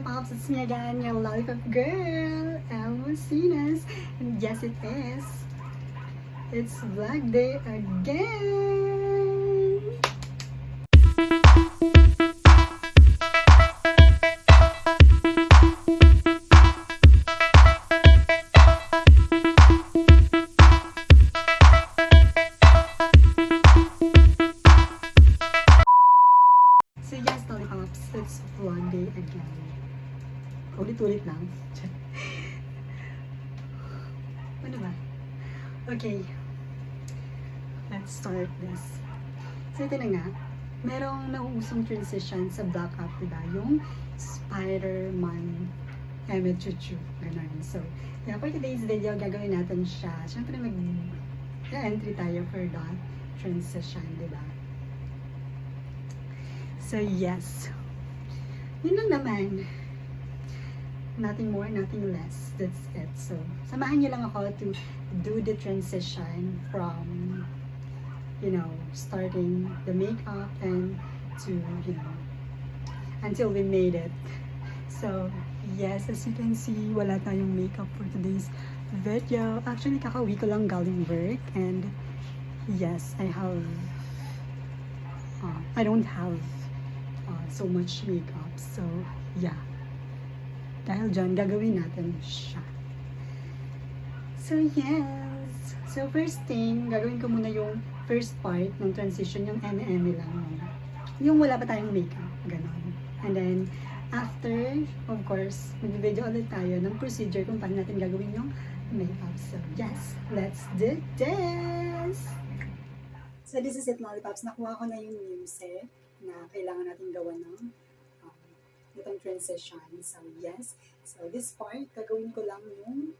lollipops, it's me again, your lollipop girl, Elma Sinas. And yes, it is. It's vlog day again. So yes, lollipops, it's vlog day again. Ulit-ulit lang. Ano ba? Okay. Let's start this. So ito na nga, merong nauusong transition sa Black Up, diba? Yung Spider-Man Emmett Chuchu. Ganun. So, yeah, for today's video, gagawin natin siya. Siyempre mag-entry tayo for that transition, diba? So yes. Yun lang naman. Nothing more, nothing less. That's it. So, samahan niyo lang ako to do the transition from, starting the makeup and to, until we made it. So, yes, as you can see, wala tayong makeup for today's video. Actually, kakauwi ko lang galing work and yes, I don't have so much makeup. So, yeah. Dahil dyan, gagawin natin siya. So, yes. So, first thing, gagawin ko muna yung first part ng transition, yung eme-eme lang. Yung wala pa tayong makeup. Ganon. And then, after, of course, mag-video ulit tayo ng procedure kung paano natin gagawin yung makeup. So, yes. Let's do this! So, this is it, lollipops. Nakuha ko na yung music na kailangan natin gawa ng itong transition. So, yes. So, this part, gagawin ko lang yung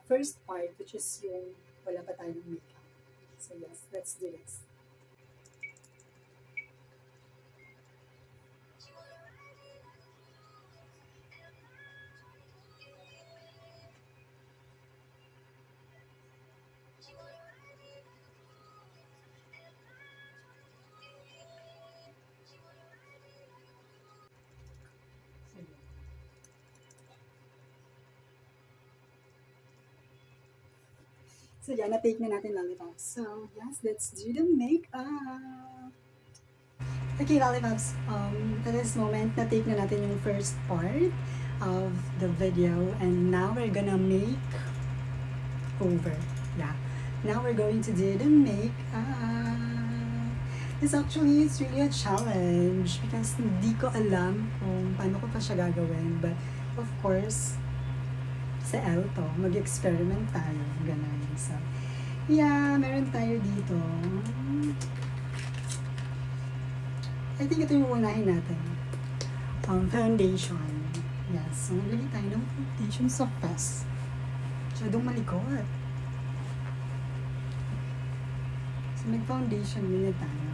first part, which is yung wala pa tayong makeup. So, yes. Let's do this. So, yan, na-take na natin lollipops. So, yes, let's do the makeup. Okay, lollipops, at this moment, na-take na natin yung first part of the video. And now we're gonna make over. Yeah. Now we're going to do the makeup. It's really a challenge because hindi ko alam kung paano ko pa siya gagawin. But, of course, sa L to, mag-experiment tayo. Ganun. So, yeah, meron tayo dito. I think ito yung unahin natin. Foundation. Yes. So, maglagay tayo ng foundation sa face. Masyadong malikot. So, mag-foundation muna tayo.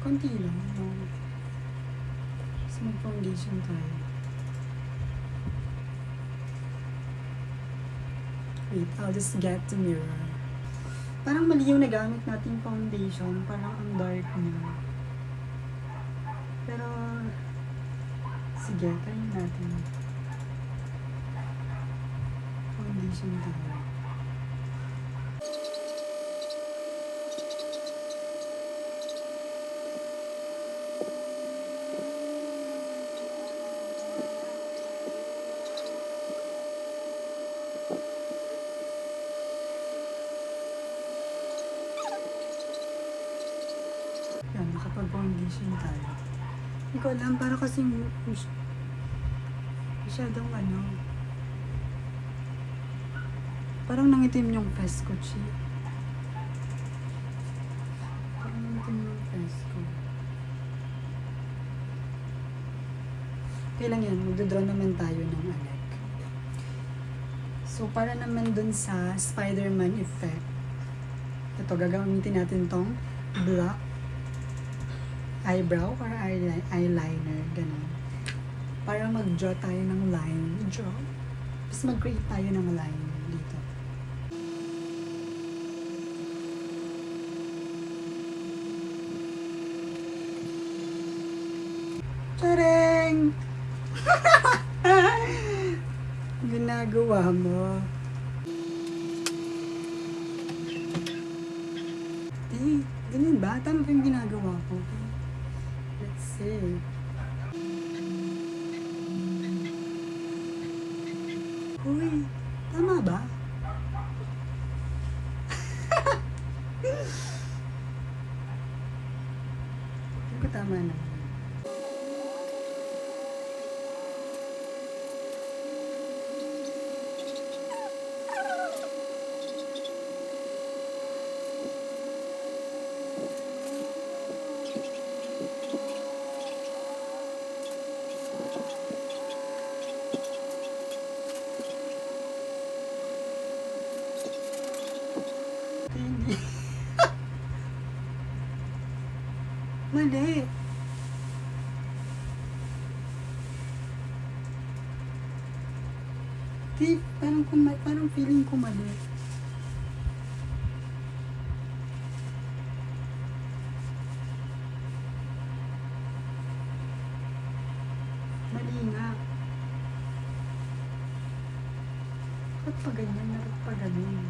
Konti lang. So, mag-foundation tayo. Wait, I'll just get the mirror. Parang mali yung nagamit nating foundation. Parang ang dark niya. Pero, sige, try natin. Foundation tayo. Yan, nakapag-foundation tayo. Hindi ko alam, para kasing masyadong parang nangitim yung face ko, chi. Parang nangitim yung face ko. Okay lang yan, magdodraw naman tayo ng alek. So, para naman dun sa Spider-Man effect, ito, gagamitin natin tong black eyebrow or eyeliner, ganun. Para mag-draw tayo ng line, tapos mag-create tayo ng line dito. Tsareng! Ginagawa mo. Ganyan ba? Tama ba yung ginagawa ko? Let's see. Uy, tama ba? Hindi ko tama na. Hindi. Mali. Parang feeling ko mali. Mali nga. Ba't pa ganyan? Ba't pa ganyan?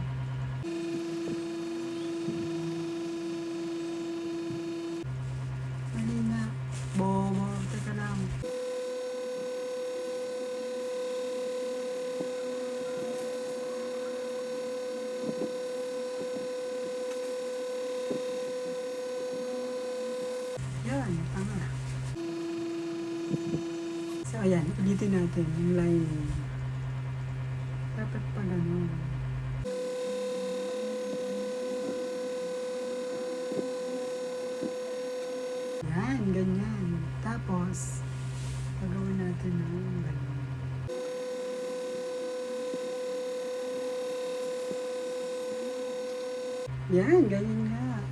Mali nga. Bobo. Teka lang. Yan. Tama. So, ayan. Ulitin natin yung lining. Dapat pa ganun. Yan, ganyan. Tapos, gagawin natin ng ganyan. Yan, ganyan nga.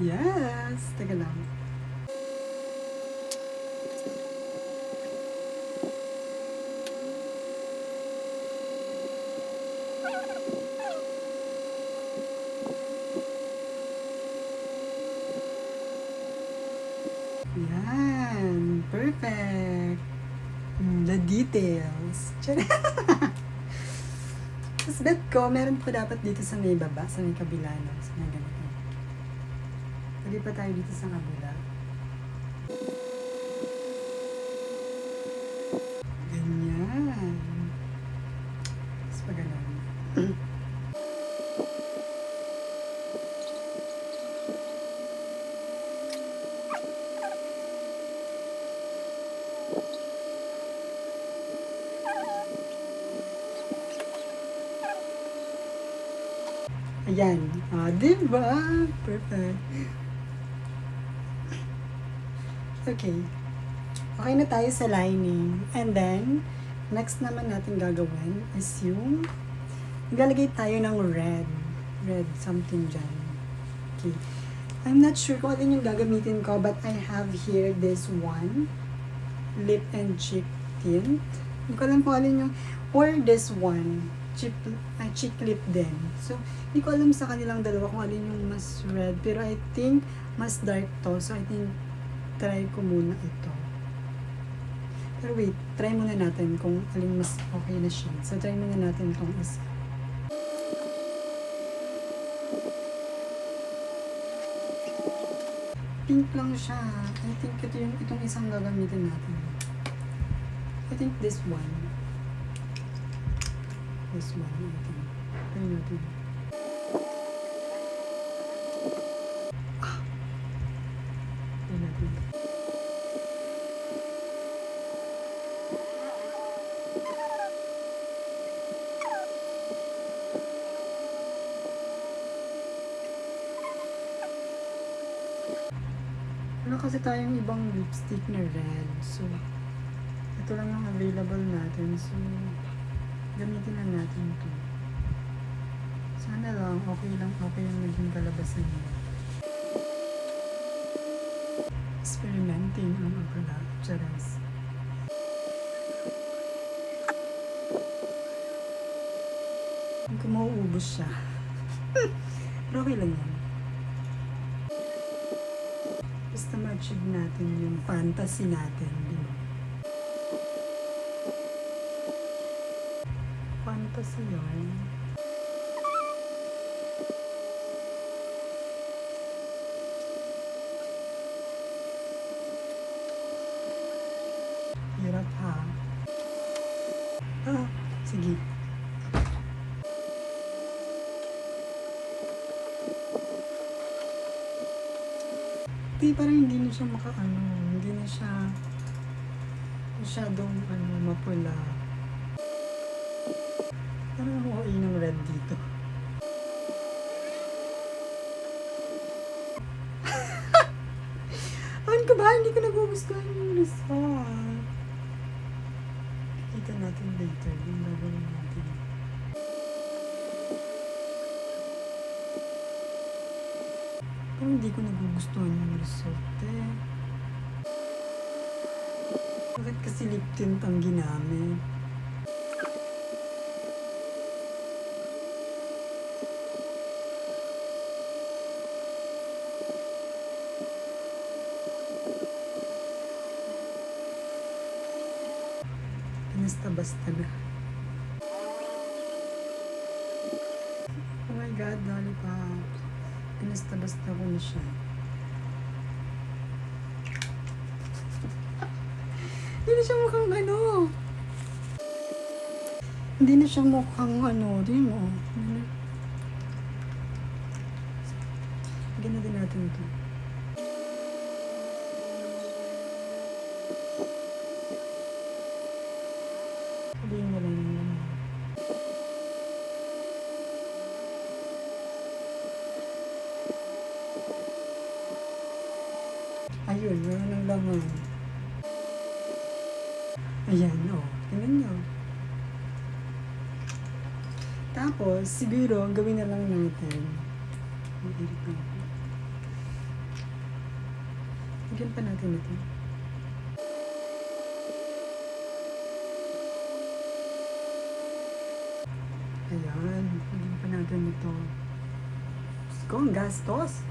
Yes! Teka lang. Yan! Perfect! The details. Tapos bet ko, meron pa dapat dito sa may baba, sa may kabila, no? Sa may ganito. Pwede pa tayo dito sa kabila. Ganyan. Tapos pa ganun. Ayan. Diba? Perfect. Okay. Okay na tayo sa lining. And then, next naman natin gagawin is yung ilalagay tayo ng red. Red something dyan. Okay. I'm not sure kung alin yung gagamitin ko, but I have here this one. Lip and cheek tint. Hindi ko alam kung alin yung, or this one. Cheek lip din. So, hindi ko alam sa kanilang dalawa kung alin yung mas red. Pero I think mas dark to. So, I think try ko muna ito. Pero wait, try muna natin kung alin mas okay na shade. So, try muna natin itong isa. Pink lang siya. I think ito yung itong isang gagamitin natin. I think this one. This one, I think. Try natin. Try natin. Wala kasi tayong ibang lipstick na red. So, ito lang ang available natin. So, gamitin na natin ito. Sana lang, okay yung naging kalabasan niya. Experimenting ang pala. Charas. mauubos siya. Pero okay lang yan. Basta ma-achieve natin yung fantasy natin, di ba? Fantasy yun. Hirap ha. Sige. Parang hindi na siya hindi na siya masyadong mapula. Parang ang OA ng red dito. Awan ko ba? Hindi ko nagugustuhan yung result. Kita natin later. Yung gagawin natin. Parang hindi ko nagugustuhan yung result eh. Bakit kasi lip tint ang ginamit? Pinasta-basta na. Oh my God, lollipop. Pinasta-basta ko na siya. Hindi na siya mukhang Hindi na siya mukhang Tingnan mo. Lagyan na din natin ito. Sabihin mo lang yun. Ayun, meron ng laman. Ayan, tingnan nyo. Tapos, siguro, gawin na lang natin. Mag-edit na ako. Lagyan pa natin ito. Ayan, lagyan pa natin ito. Gusto ko, ang gastos.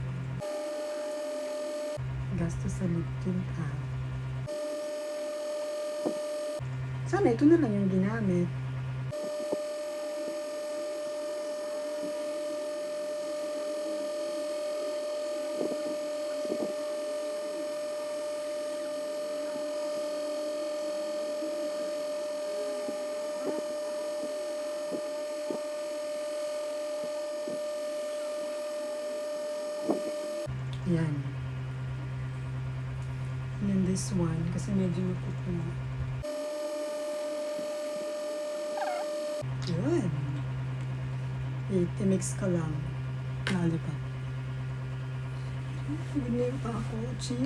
Gastos sa lip tint ha. Sana ito na lang yung ginamit. Yan. Yan this one kasi medyo mapupula. Yun. I-mix ka lang. Lollipop. Ganyan pa ako, chi.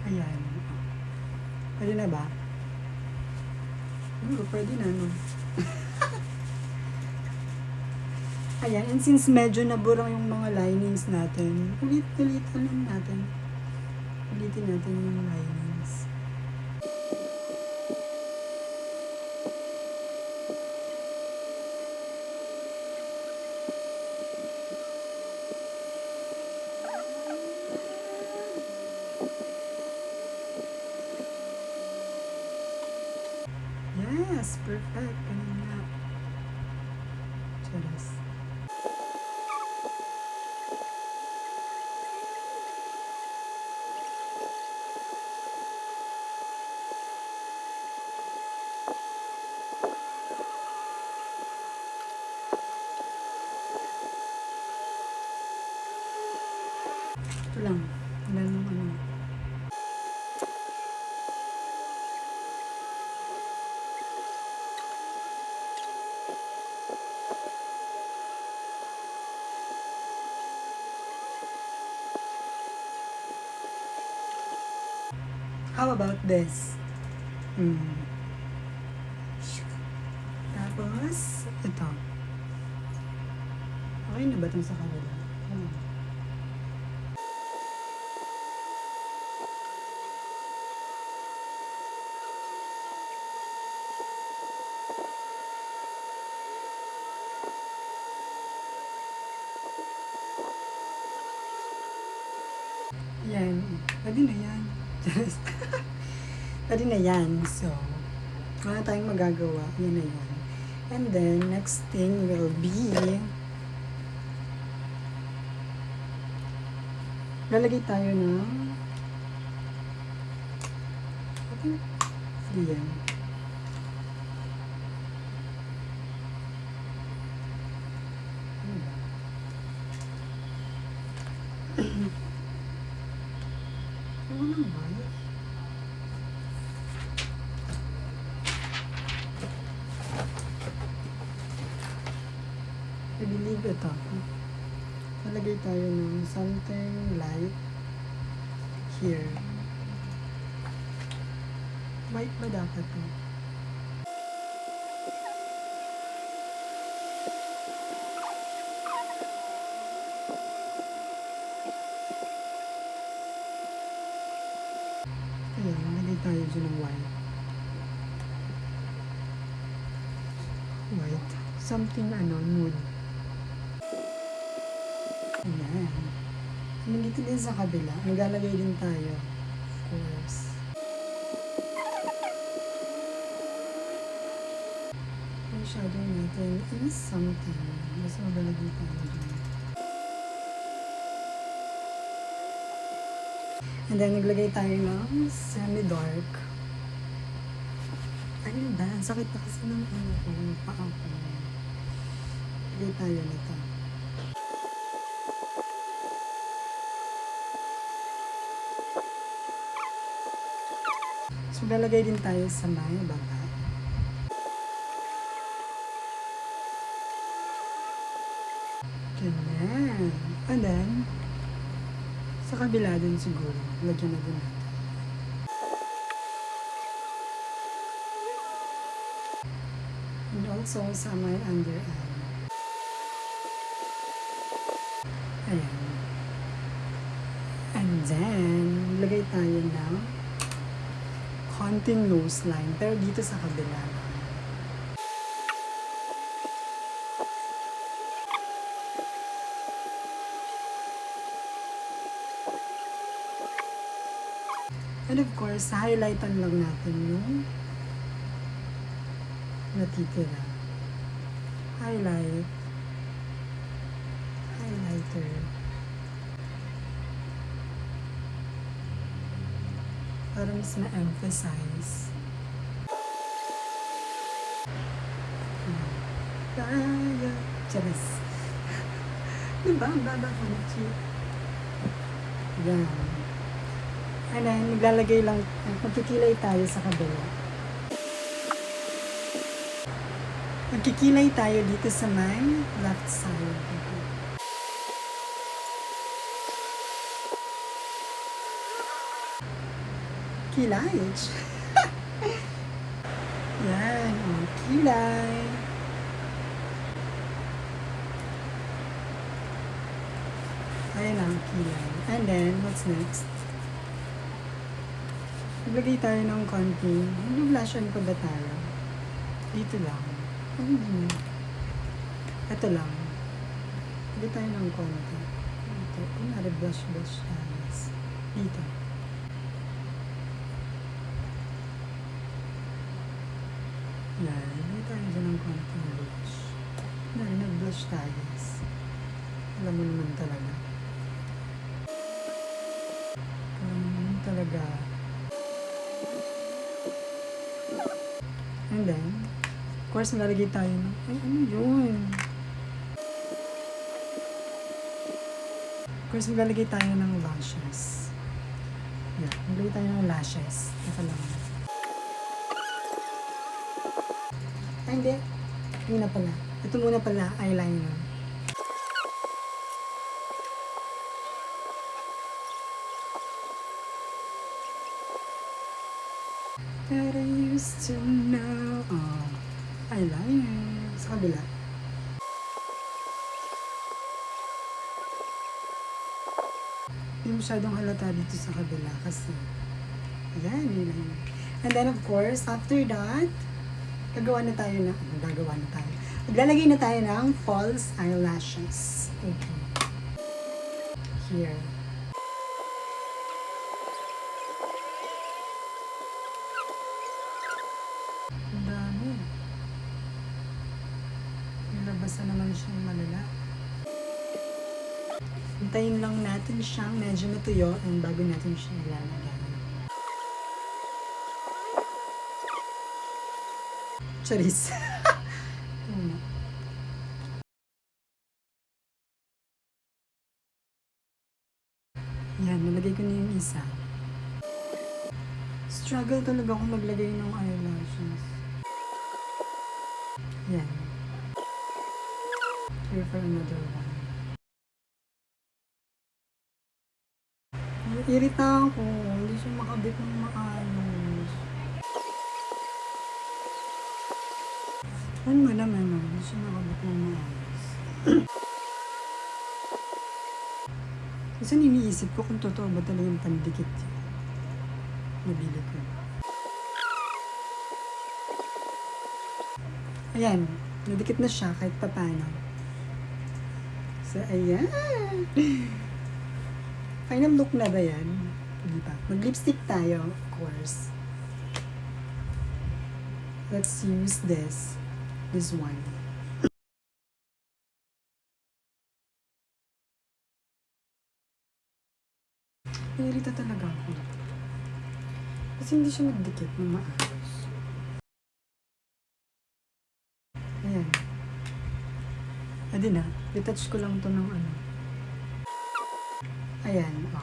Ayan. Pwede na ba? Pwede na, no? Ayan, and since medyo naburang yung mga linings natin, ulitin natin yung linings. Yes, perfect. Ganun nga. Charas. Ito lang. Wala nang How about this? Tapos, ito. Okay na ba itong sa kanila? Hmm. Yan. Pwede na yan. Pwede na yan. So, wala tayong magagawa. Yan na yan. And then, next thing will be lalagay tayo ng okay. Yan. Ano naman? I believe ito. Nalagay tayo ng something light here. White ba dapat to? Ayan, nalagay tayo dyan ng white. White. Something nude. Ayan. Nandito din sa kabila. Maglalagay din tayo. Of course. Ang shadow natin is something. Mas maglalagay tayo dyan. And then, naglagay tayo ng semi-dark. Ayun ba? Ang sakit na kasi ng paa ko. Naglagay tayo nito. So, lalagay din tayo sa may baba. Ganyan. And then, sa kabila din siguro. Lagyan na din natin. And also, sa may under eye. Ayan. And then, lagay tayo ng konting nose line, pero dito sa kabila lang. And of course, highlightan lang natin yung natitira. Highlighter. Para mas ma-emphasize. Kaya. Charis. Diba? Ang baba ko na chick. Yan. And then, maglalagay lang, magkikilay tayo sa kabila. Magkikilay tayo dito sa may left side. Kilay. Yan, kilay. Ayan ang kilay. And then, what's next? Maglagay tayo ng konting, mag-blush on pa ba tayo? Dito lang. Ito lang. Maglagay tayo ng konti. Ito, kunwari blush tayo. Dito. Yan, maglagay tayo dyan ng konting blush. Kunwari, nag-blush tayo. Alam mo naman talaga. And then, of course, malalagay tayo ng, ay, ano yun? Of course, malalagay tayo ng lashes. Yan, malalagay tayo ng lashes. Ito lang. Ay, hindi. Hindi na pala. Ito muna pala, eyeliner. That I used to know. Eyeliner. Sa kabila. masyadong halata dito sa kabila kasi yan, yun lang. And then of course, after that, gagawa na tayo maglalagay na tayo ng false eyelashes. Okay. Here. Ang dami. Nilabasa naman siyang malala. Hintayin lang natin siyang medyo matuyo and bago natin siya ilalagay. Charis. Yan, nalagay ko na yung isa. Struggle talaga ako maglagay ng eyelashes. Yan. Here for another one. Irita ako. Hindi siya makabit ng maayos. Ano mo naman, no? Hindi siya makabit ng maayos. Kasi iniisip ko kung totoo ba talaga yung pandikit yun. Nabili ko. Ayan. Nadikit na siya kahit papano. So, ayan. Final look na ba yan? Hindi pa. Mag-lipstick tayo, of course. Let's use this. This one. Nairita talaga ako. Kasi hindi siya magdikit ng maayos. Ayan. Adi na. Retouch ko lang to ng ano. Ayan. Oh.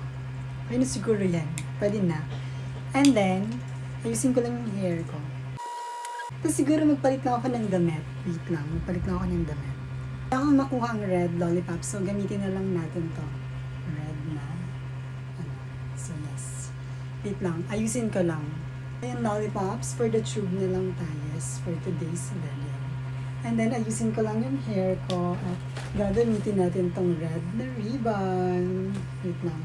Okay na siguro yan. Pwede na. And then, ayusin ko lang yung hair ko. Tapos siguro magpalit lang ako ng damit. Wait lang. Magpalit lang ako ng damit. Wala akong makuha ang red lollipop. So, gamitin na lang natin to. Red na. Ano. So, yes. Wait lang. Ayusin ko lang. Ayan, lollipops. For the tube na lang tayo. For today's video. And then, ayusin ko lang yung hair ko. At gagamitin natin tong red na ribbon. Wait lang.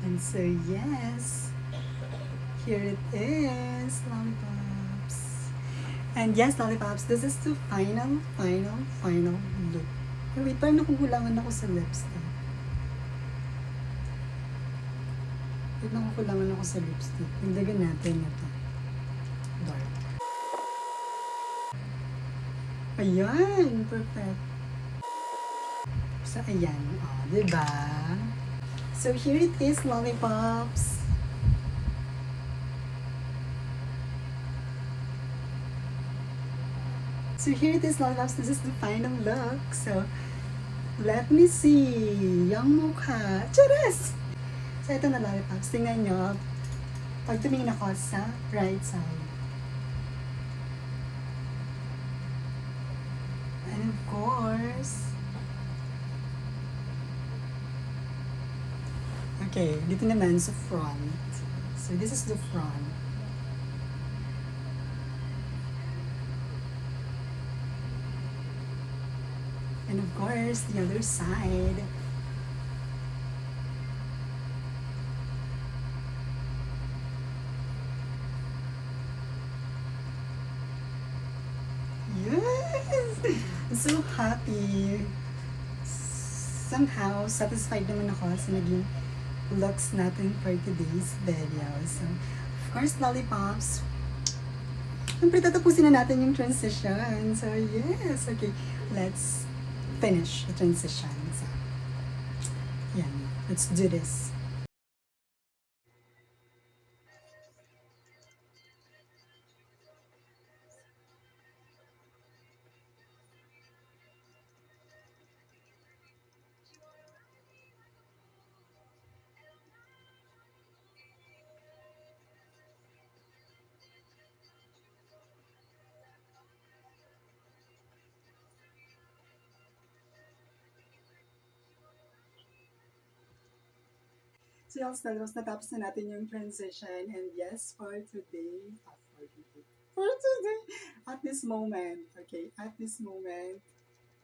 And so, yes. Here it is, lollipops. And yes, lollipops, this is the final look. Oh, wait, parang nakukulangan ako sa lipstick. Wait, nakukulangan ako sa lipstick. Nagdagan natin na ito. Dark. Ayan, perfect. So, ayan. Oh, diba? So, here it is, lollipops. So, here it is, lollipops. This is the final look. So, let me see. Yung mukha. Charas! So, ito na, lollipops. Tingnan nyo. Pag tumingin ako sa right side. And of course, okay, dito naman sa front. So, this is the front. And of course, the other side. Yes! I'm so happy. Somehow, satisfied naman ako sa naging looks natin for today's video. So, of course, lollipops. Siyempre, tatapusin na natin yung transition. So, yes. Okay, let's finish the transition. So, yan. Let's do this. So, yung stalos, natapos na natin yung transition. And yes, for today, at this moment, okay, at this moment,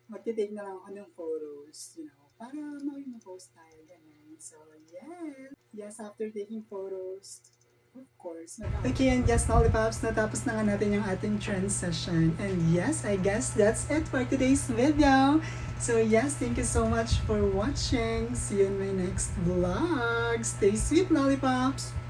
magtitake na lang ako ng photos, para mag-post tayo, ganun. So, yes. Yes, after taking photos, of course. Okay, and yes, Lollipops, natapos na nga natin yung ating trend session. And yes, I guess that's it for today's video. So yes, thank you so much for watching. See you in my next vlog. Stay sweet, Lollipops!